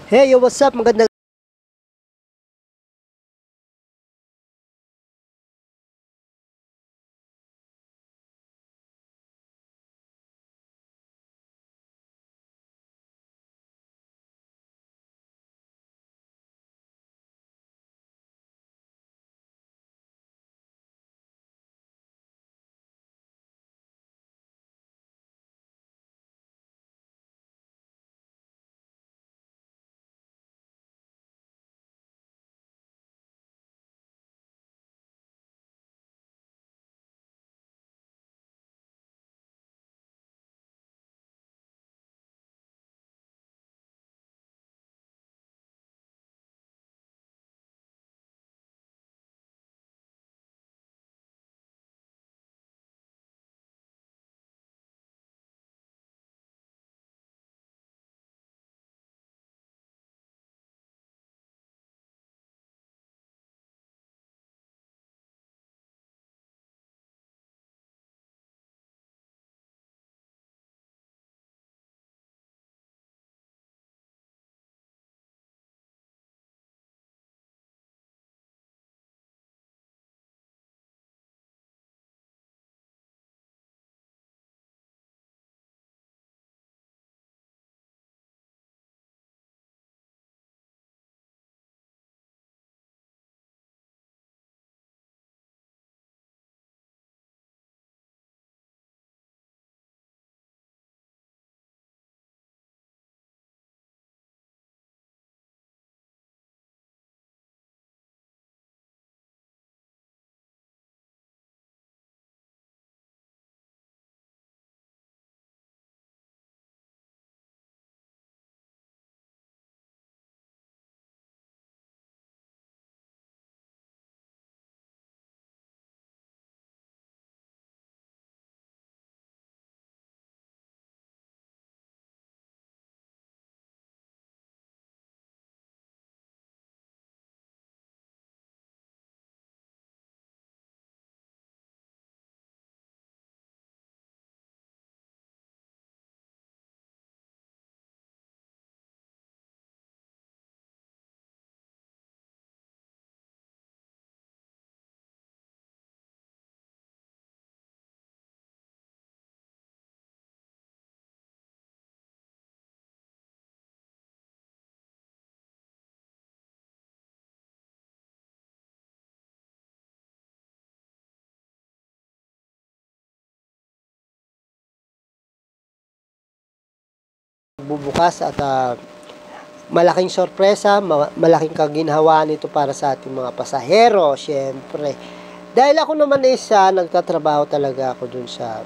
Hey, yo, what's up? Magandang bubukas at malaking sorpresa, malaking kaginhawaan ito para sa ating mga pasahero, syempre. Dahil ako naman isa, nagtatrabaho talaga ako dun sa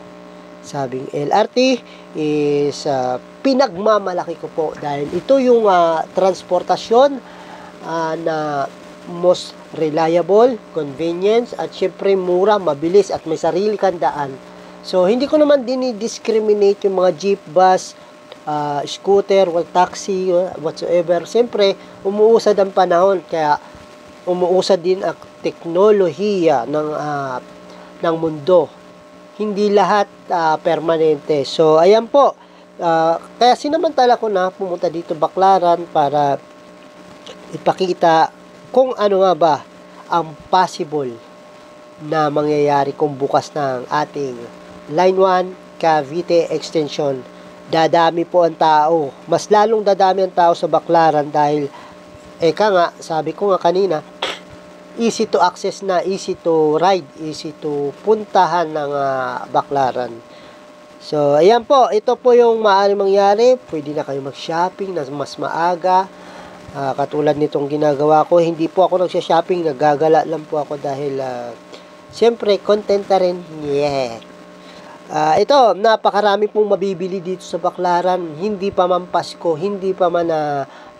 sabing LRT is pinagmamalaki ko po dahil ito yung transportasyon na most reliable, convenience at syempre mura, mabilis at may sarili kang daan. So hindi ko naman dinidiscriminate yung mga jeep, bus, scooter, taxi, whatsoever. Siyempre, umuusad ang panahon, kaya umuusad din ang teknolohiya ng mundo. Hindi lahat permanente. So, ayan po. Kaya sinamantala ko na pumunta dito Baclaran para ipakita kung ano nga ba ang possible na mangyayari kung bukas ng ating Line 1 Cavite Extension. Dadami po ang tao. Mas lalong dadami ang tao sa Baclaran dahil, sabi ko nga kanina, easy to access na, easy to ride, easy to puntahan ng Baclaran. So, ayan po. Ito po yung maaaring mangyari. Pwede na kayo mag-shopping na mas maaga. Katulad nitong ginagawa ko. Hindi po ako nagsha-shopping. Naggagala lang po ako dahil, siyempre, content na rin. Yeah. Ito, napakarami pong mabibili dito sa Baclaran. Hindi pa man Pasko, hindi pa man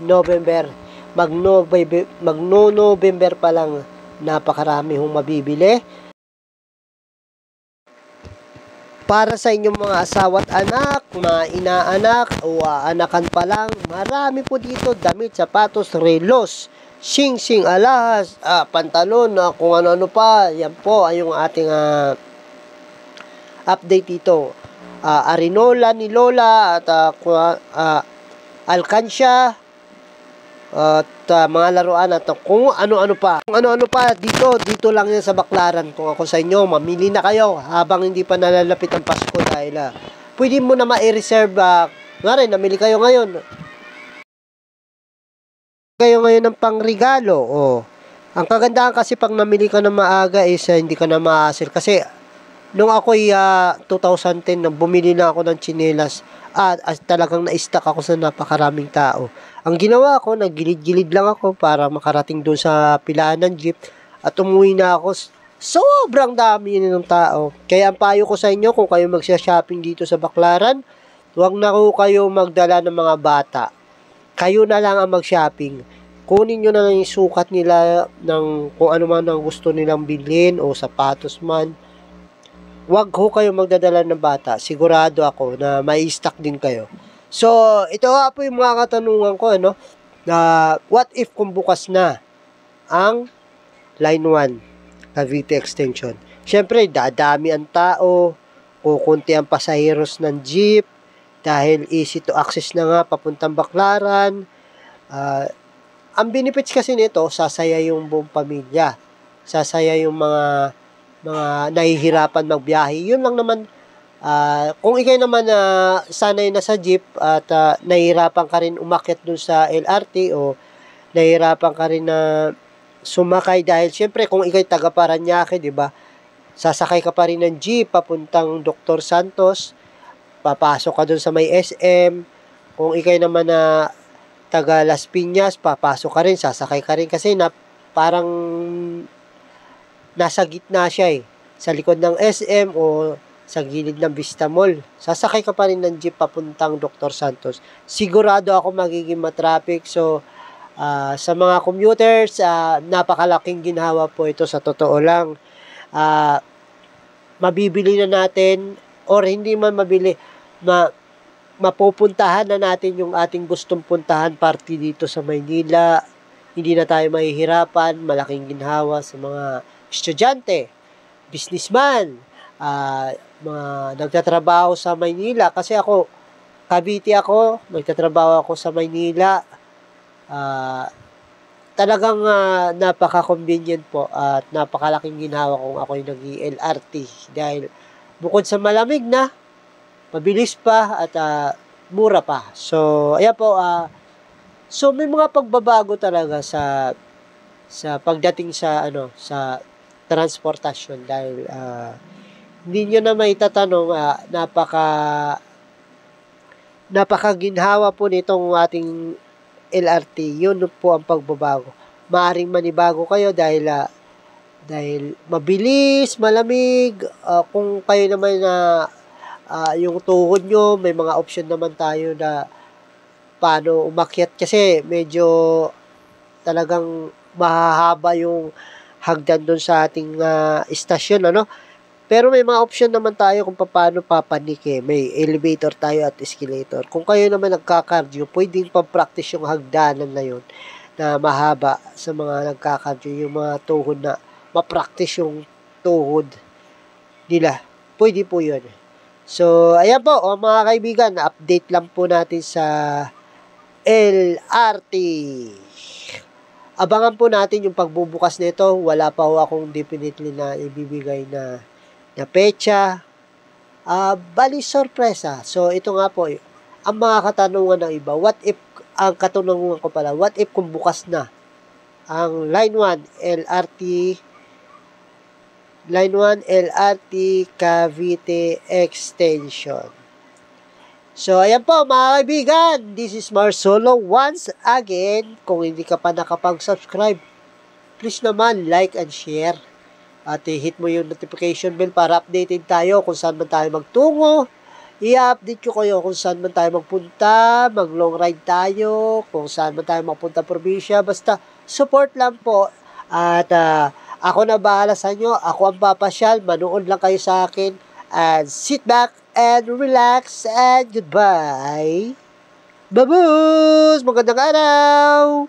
November. Magno-November pa lang, napakarami hong mabibili. Para sa inyong mga asawa't anak, mga inaanak o anakan pa lang, marami po dito damit, sapatos, relos, sing-sing, alahas, pantalon, kung ano-ano pa. Yan po ay yung ating update dito. Arinola ni Lola at Alcancia, at mga laruan at kung ano-ano pa. Kung ano-ano pa dito lang yan sa Baclaran. Kung ako sa inyo, mamili na kayo habang hindi pa nalalapit ang Pasko dahil pwede mo na ma-reserve. Nga rin, namili kayo ngayon. Ng pangregalo. Oh. Ang kagandahan kasi pag namili ka na maaga is hindi ka na ma-hassle. Kasi nung ako'y 2010 nang bumili na ako ng tsinelas at talagang na-stuck ako sa napakaraming tao. Ang ginawa ko, naggilid-gilid lang ako para makarating doon sa pilaan ng jeep at umuwi na ako. Sobrang dami ng tao. Kaya ang payo ko sa inyo, kung kayo magsha-shopping dito sa Baclaran, huwag na kayo magdala ng mga bata. Kayo na lang ang mag-shopping. Kunin nyo na lang yung sukat nila ng kung ano man ang gusto nilang bilhin o sapatos man. Huwag ho kayo magdadala ng bata. Sigurado ako na may stock din kayo. So, ito nga po yung mga katanungan ko, ano? What if kung bukas na ang Line 1 Cavite Extension? Siyempre, dadami ang tao, kukunti ang pasaheros ng jeep, dahil easy to access na nga papuntang Baclaran. Ang benefits kasi nito, sasaya yung buong pamilya. Sasaya yung mga nahihirapan magbiyahe. Yun lang naman. Kung ikay naman sanay na sa jeep at nahihirapan ka rin umakyat dun sa LRT o nahihirapan ka rin na sumakay dahil syempre kung ikay taga Parañaque, di ba? Sasakay ka pa rin ng jeep papuntang Dr. Santos. Papasok ka dun sa may SM. Kung ikay naman na taga Las Piñas, papasok ka rin, sasakay ka rin kasi parang nasa gitna siya sa likod ng SM o sa gilid ng Vista Mall. Sasakay ka pa rin ng jeep papuntang Dr. Santos. Sigurado ako magiging matraffic. So, sa mga commuters, napakalaking ginhawa po ito sa totoo lang. Mabibili na natin or hindi man mabili, mapupuntahan na natin yung ating gustong puntahan party dito sa Maynila. Hindi na tayo mahihirapan. Malaking ginhawa sa mga estudyante, businessman, mga nagtatrabaho sa Maynila. Kasi ako, Cavite ako, nagtatrabaho ako sa Maynila. Talagang napaka-convenient po at napakalaking ginhawa kung ako'y nag-LRT dahil bukod sa malamig na, mabilis pa at mura pa. So, ayan po, so may mga pagbabago talaga sa pagdating sa sa transportasyon dahil hindi nyo na maitatanong, napakaginhawa po nitong ating LRT. Yun po ang pagbabago. Maaring manibago kayo dahil mabilis, malamig. Kung kayo naman yung tuhod nyo, may mga option naman tayo na paano umakyat kasi medyo talagang mahahaba yung hagdan doon sa ating istasyon, ano? Pero may mga option naman tayo kung paano papanike. May elevator tayo at escalator. Kung kayo naman nagka-cardio, pwedeng pa-practice yung hagdanan na yun na mahaba sa mga nagka-cardio, yung mga tuhod na ma-practice yung tuhod nila. Pwede po yun. So, ayan po, mga kaibigan, update lang po natin sa LRT. Abangan po natin yung pagbubukas nito. Wala pa ho akong definitely na ibibigay na petsa. Bali sorpresa. So, ito nga po, ang mga katanungan ng iba. Ang katanungan ko pala, what if kung bukas na ang Line 1 LRT Cavite Extension. So, ayan po mga kaibigan. This is Marsolo once again. Kung hindi ka pa nakapag-subscribe, please naman like and share. At hit mo yung notification bell para updated tayo kung saan man tayo magtungo. I-update ko kayo kung saan man tayo magpunta, mag-long ride tayo, kung saan man tayo magpunta probinsya. Basta support lang po. At ako na bahala sa inyo. Ako ang papasyal. Manood lang kayo sa akin. And sit back and relax and goodbye. Babus! Magandang araw!